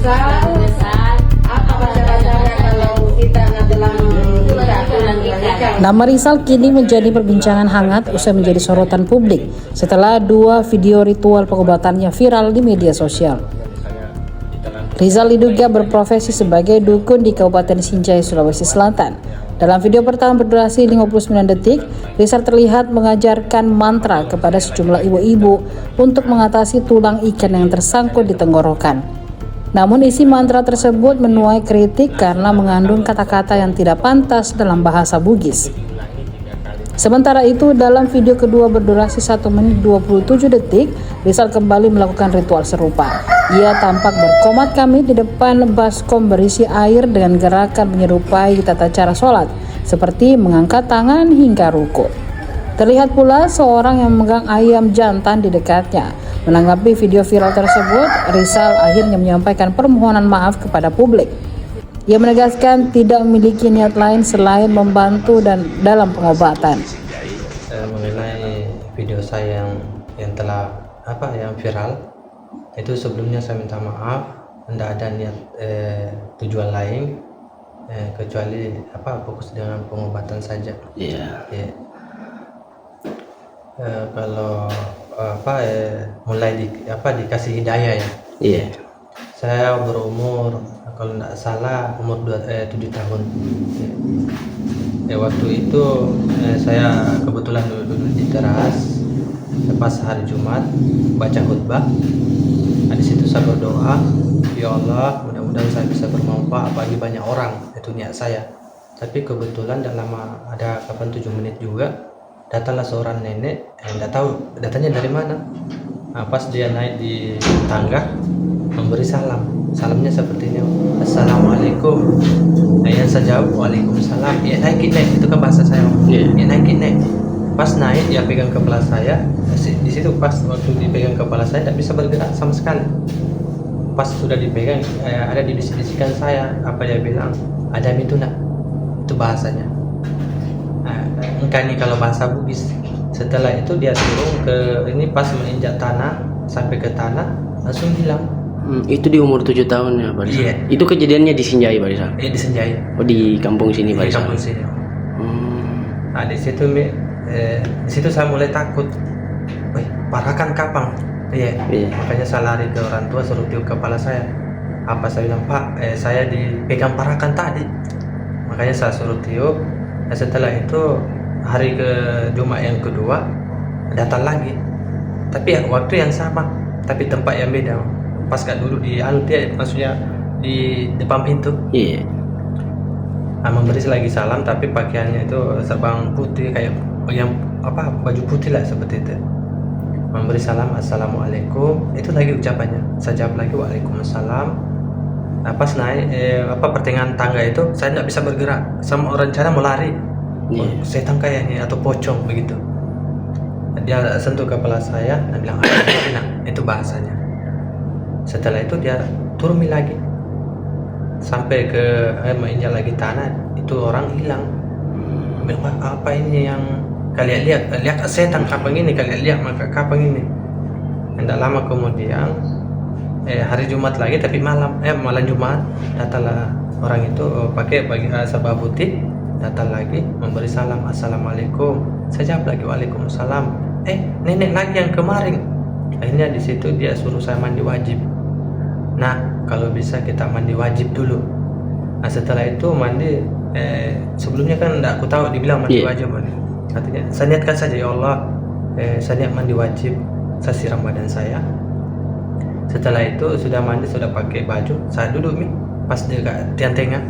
besar. Apa baca-bacanya kalau kita nggak telah Nama Rizal kini menjadi perbincangan hangat usai menjadi sorotan publik setelah dua video ritual pengobatannya viral di media sosial. Rizal diduga berprofesi sebagai dukun di Kabupaten Sinjai, Sulawesi Selatan. Dalam video pertama berdurasi 59 detik, Rizal terlihat mengajarkan mantra kepada sejumlah ibu-ibu untuk mengatasi tulang ikan yang tersangkut di tenggorokan. Namun isi mantra tersebut menuai kritik karena mengandung kata-kata yang tidak pantas dalam bahasa Bugis. Sementara itu, dalam video kedua berdurasi 1 menit 27 detik, Rizal kembali melakukan ritual serupa. Ia tampak berkomat kami di depan baskom berisi air dengan gerakan menyerupai tata cara sholat, seperti mengangkat tangan hingga ruku. Terlihat pula seorang yang memegang ayam jantan di dekatnya. Menanggapi video viral tersebut, Rizal akhirnya menyampaikan permohonan maaf kepada publik. Ia menegaskan tidak memiliki niat lain selain membantu dan dalam pengobatan. Mengenai video saya yang telah yang viral, itu sebelumnya saya minta maaf, tidak ada niat tujuan lain kecuali fokus dengan pengobatan saja. Iya. Yeah. Kalau mulai dikasih hidayah ya. Iya. Saya berumur kalau tidak salah umur 7 tahun. Waktu itu saya kebetulan duduk di teras pas hari Jumat baca khutbah. Di situ saya berdoa, ya Allah, mudah-mudahan saya bisa bermanfaat bagi banyak orang. Itu niat saya. Tapi kebetulan tidak lama, ada kapan 7 menit juga datanglah seorang nenek, tidak tahu datanya dari mana. Pas dia naik di tangga memberi salam, salamnya seperti ini, Assalamualaikum. Yang saya jawab, Waalaikumsalam. Ya naikin nek, itu kan bahasa saya. Ya naikin nek. Pas naik dia pegang kepala saya, di situ pas waktu dipegang kepala saya tidak bisa bergerak sama sekali. Pas sudah dipegang, ada di bisikan saya, apa dia bilang, ada itu nak, itu bahasanya. Ini kalau bahasa Bugis. Setelah itu dia turun ke ini, pas menginjak tanah sampai ke tanah langsung hilang. Itu di umur 7 tahun ya, Pak Rizal? Iya. Itu kejadiannya di Sinjai, Pak Rizal? Di Sinjai. Oh, di kampung sini, Pak Di Rizal? kampung sini. Di situ saya mulai takut. Parakan kapan? Iya. Makanya saya lari ke orang tua, suruh tiup kepala saya. Saya bilang, Pak, saya dipegang parakan tadi. Makanya saya suruh tiup. Setelah itu hari ke Jumat yang kedua datang lagi, tapi waktu yang sama tapi tempat yang beda. Pas dulu di dia maksudnya di depan pintu. Iya. Memberi lagi salam, tapi pakaiannya itu serban putih kayak yang baju putih lah seperti itu. Memberi salam, Assalamualaikum, itu lagi ucapannya. Saya jawab lagi, Waalaikumsalam. Pas naik pertengahan tangga itu saya tidak bisa bergerak, sama orang cara mau lari. Setan kayaknya atau pocong begitu. Dia sentuh kepala saya dan bilang, itu bahasanya. Setelah itu dia turun lagi sampai ke menginjak lagi tanah, itu orang hilang. Bilang, apa ini yang kalian lihat setan kapan ini, kalian lihat maka kapan ini. Tidak lama kemudian hari Jumat lagi, tapi malam Jumat datanglah orang itu pakai serba putih, datang lagi memberi salam, Assalamualaikum. Saya jawab lagi, Waalaikumsalam. Nenek lagi yang kemarin. Akhirnya di situ dia suruh saya mandi wajib. Nah, kalau bisa kita mandi wajib dulu. Setelah itu mandi, sebelumnya kan tidak aku tahu dibilang mandi wajib. Artinya saya niatkan saja, ya Allah, saya niat mandi wajib. Saya siram badan saya. Setelah itu sudah mandi, sudah pakai baju, saya duduk pas dekat tiang tengah.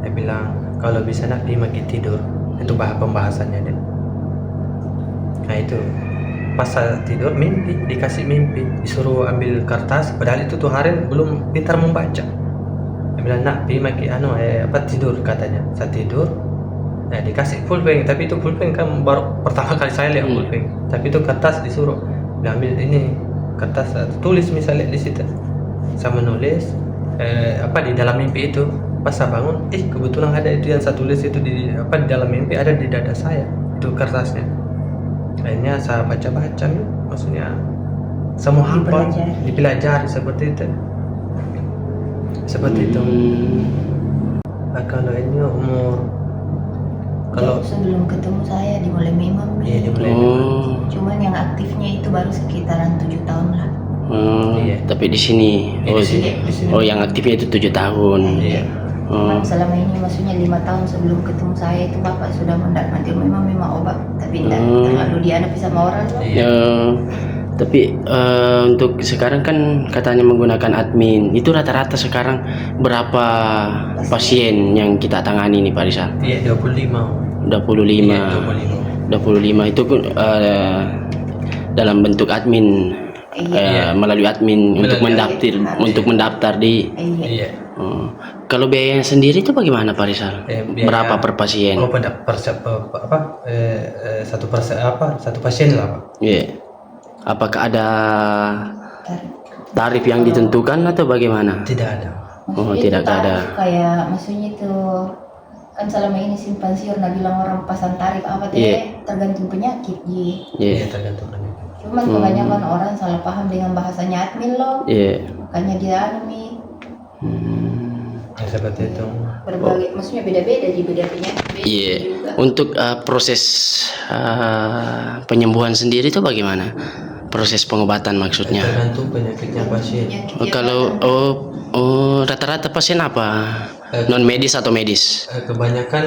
Dia bilang, kalau bisa nak pergi tidur. Itu pembahasannya dia. Nah itu pas saya tidur mimpi, dikasih mimpi, disuruh ambil kertas, padahal itu tuh hari belum pintar membaca. Dia bilang, nak pergi tidur katanya. Saya tidur, dikasih pulpen, tapi itu pulpen kan baru pertama kali saya lihat pulpen. Tapi itu kertas disuruh, ambil ini kertas, tulis misalnya di situ. Saya menulis di dalam mimpi itu. Pas saya bangun, kebetulan ada itu yang saya tulis itu di dalam mimpi, ada di dada saya itu kertasnya. Akhirnya saya baca-baca, maksudnya semua hafal, dipelajari seperti itu. seperti itu. Nah, kalau ini umur kalau sebelum ketemu saya dimulai memang. iya dimulai Cuman yang aktifnya itu baru sekitaran 7 tahun lah. Iya. Tapi di sini, Di sini. yang aktifnya itu 7 tahun. Iya. Cuman selama ini maksudnya 5 tahun sebelum ketemu saya itu bapak sudah mendapatkan memang obat, tapi tidak terlalu dihadapi sama orang loh. Iya. Tapi untuk sekarang kan katanya menggunakan admin. Itu rata-rata sekarang berapa pasien yang kita tangani nih Pak Rizal? Iya 25. 25. Iya, 25 itu dalam bentuk admin. Melalui admin untuk mendaftar di. Iya. Kalau biayanya sendiri itu bagaimana Pak Rizal? Biaya- Berapa per pasien? Oh, satu pasien lah Pak. Iya. Apakah ada tarif yang ditentukan atau bagaimana? Tidak ada. Oh, Maksudnya tidak itu tarif ada. Kayak maksudnya itu kan selama ini simpang siur nah bilang orang pasang tarif apa tuh tergantung penyakit Iya. Iya tergantung penyakit. Cuman kebanyakan orang salah paham dengan bahasanya admin loh. Iya. Makanya dia admin. Ya, seperti itu. Berbagai maksudnya beda-beda di beda penyakit. Beda Iya. juga. Untuk proses penyembuhan sendiri itu bagaimana? Proses pengobatan maksudnya. Tergantung penyakitnya pasien. Penyakit yang Kalau rata-rata pasien apa? Non medis atau medis? Kebanyakan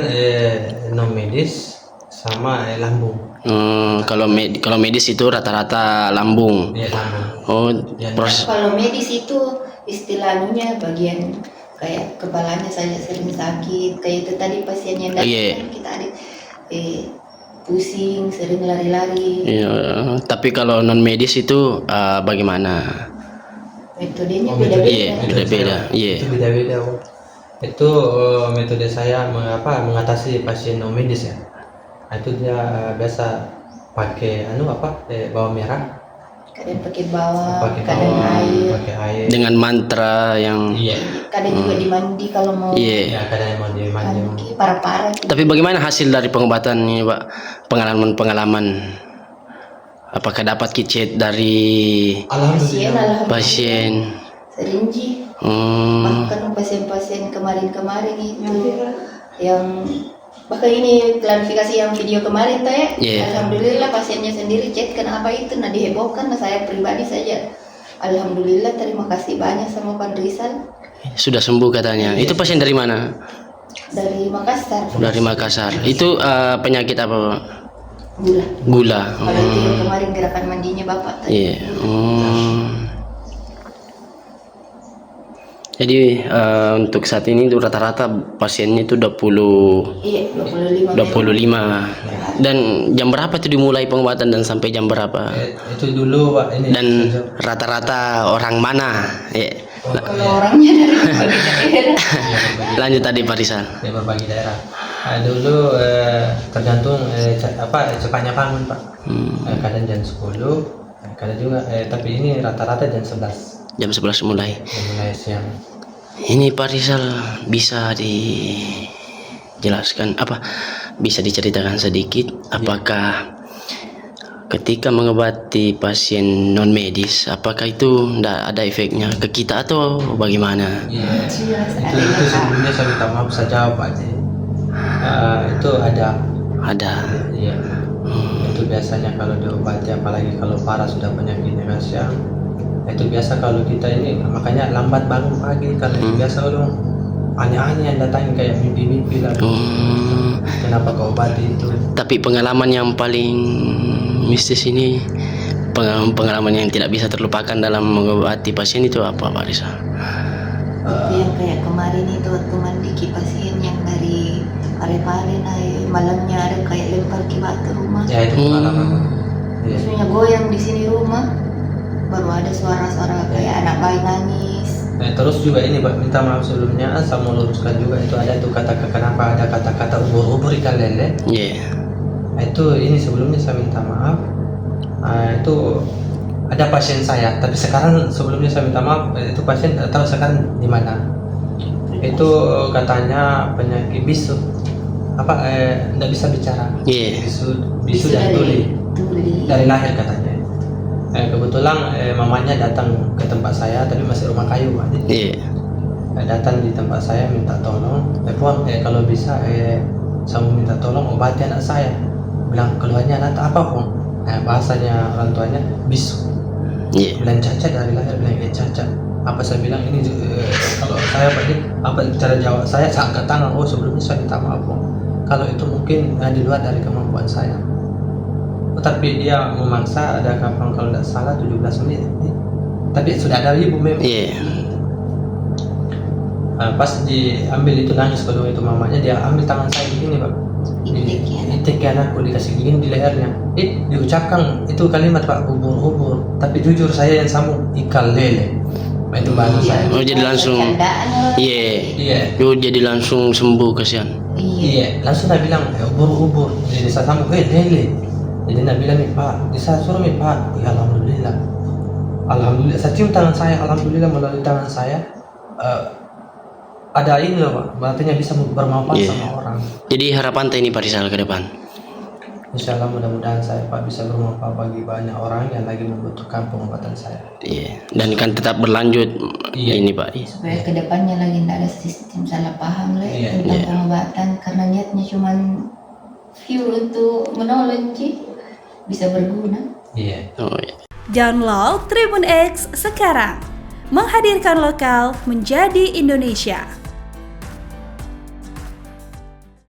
non medis sama lambung. Kalau medis itu rata-rata lambung. Iya lambung. Oh, Ya, proses. kalau medis itu istilahnya bagian kayak kepalanya saja sering sakit, kayak itu tadi pasien yang datang Iya. kan kita ada pusing, sering lari-lari. Iya, tapi kalau non medis itu bagaimana? Metodenya Oh, metode- beda-beda. Iya, beda-beda. Iya. Itu beda-beda. Oh. Itu metode saya mengatasi pasien non medis ya. Nah, itu dia biasa pakai bawang merah, Kadang pakai bawang, pakai kadang bawang, air, pakai air. Dengan mantra yang Iya. kadang juga dimandi kalau mau iya. Ya kadang mau dimanjung. parah-parah. Tapi bagaimana hasil dari pengobatan ini, Pak? Pengalaman-pengalaman. Apakah dapat kicet dari Alhamdulillah. pasien? Serinji. Hmm, Bahkan pasien-pasien kemarin-kemarin itu yang bahkan ini klarifikasi yang video kemarin tuh ya. Iya. Alhamdulillah pasiennya sendiri chat kenapa itu nah dihebohkan nah saya pribadi saja. Alhamdulillah terima kasih banyak sama Pak Rizal sudah sembuh katanya. Itu pasien dari mana? dari Makassar. Dari Makassar. Itu penyakit apa, Pak? Gula. Gula. Kalau itu yang kemarin gerakan mandinya Bapak tadi. Iya. Jadi untuk saat ini itu rata-rata pasiennya itu 20 Iya, 25. 25. Dan jam berapa itu dimulai pengobatan dan sampai jam berapa? Itu dulu Pak ini. Dan rata-rata orang mana? Ya. Kalau orangnya dari berbagai daerah. Lanjut tadi Pak Rizal. Di berbagai daerah. Dulu tergantung cepatnya bangun Pak. Kadang jam 10, kadang juga tapi ini rata-rata jam 11. Jam 11 mulai. Mulai siang. Ini Pak Rizal bisa dijelaskan apa? Bisa diceritakan sedikit apakah ketika mengobati pasien non medis apakah itu tidak ada efeknya ke kita atau bagaimana? Iya. Itu sebelumnya saya minta maaf saja Pak. Itu ada. Iya. Itu biasanya kalau diobati apalagi kalau parah sudah penyakitnya kan siang. Itu biasa kalau kita ini makanya lambat bangun pagi kalau biasa orang aneh-aneh yang datang kayak mimpi-mimpi lah. Kenapa kau obati itu? Tapi pengalaman yang paling mistis ini pengalaman yang tidak bisa terlupakan dalam mengobati pasien itu apa Pak Rizal? Waktu yang kayak kemarin itu waktu mandi pasien yang dari Parepare naik malamnya ada kayak lempar ke batu rumah. Ya itu pengalaman. Iya. Maksudnya goyang di sini rumah. Baru ada suara-suara kayak anak bayi nangis. Terus juga ini Pak minta maaf sebelumnya saya mau luruskan juga itu ada tuh kenapa ada kata-kata ubur-ubur ikan lele. Iya. Itu ini sebelumnya saya minta maaf. Itu ada pasien saya tapi sekarang sebelumnya saya minta maaf itu pasien tahu sekarang di mana. Itu katanya penyakit bisu nggak bisa bicara. Iya. Bisu dan tuli dari lahir katanya. Kebetulan mamanya datang ke tempat saya tapi masih rumah kayu Pak. Iya. datang di tempat saya minta tolong, puang kalau bisa saya mau minta tolong obati anak saya. Bilang keluarnya anak apa pun, bahasanya orang tuanya bisu. Iya. Bilang cacat dari lahir, bilang cacat. Apa saya bilang ini kalau saya apa cara jawab saya angkat tangan, oh sebelumnya saya minta maaf Bung. Kalau itu mungkin di luar dari kemampuan saya. Tapi dia memaksa, ada kapan kalau tidak salah 17 menit. Tapi sudah ada ibu memang. Iya. Pas diambil itu nangis kedua itu mamanya, dia ambil tangan saya begini Pak. Itekian aku dikasih gini di lehernya. Diucapkan itu kalimat Pak, ubur-ubur. Tapi jujur saya yang sambung ikan lele. Itu bahasa saya. Oh jadi langsung. Iya. Oh jadi langsung sembuh kasihan. Iya, langsung saya bilang ubur-ubur. Jadi saya sambung lele. Jadi nak bilang Pak, saya suruh Pak, ya alhamdulillah. Alhamdulillah, saya cium tangan saya, alhamdulillah melalui tangan saya ada ini loh Pak, berarti bisa bermanfaat sama orang. Jadi harapan ini Pak Rizal ke depan. Insya Allah mudah-mudahan saya Pak bisa bermanfaat bagi banyak orang yang lagi membutuhkan pengobatan saya. Iya. Dan kan tetap berlanjut ini Pak. Supaya kedepannya lagi tidak ada sistem salah paham tentang pengobatan, karena niatnya cuma fuel untuk menolong bisa berguna. Iya. Oh iya. Download Tribun X sekarang, menghadirkan lokal menjadi Indonesia.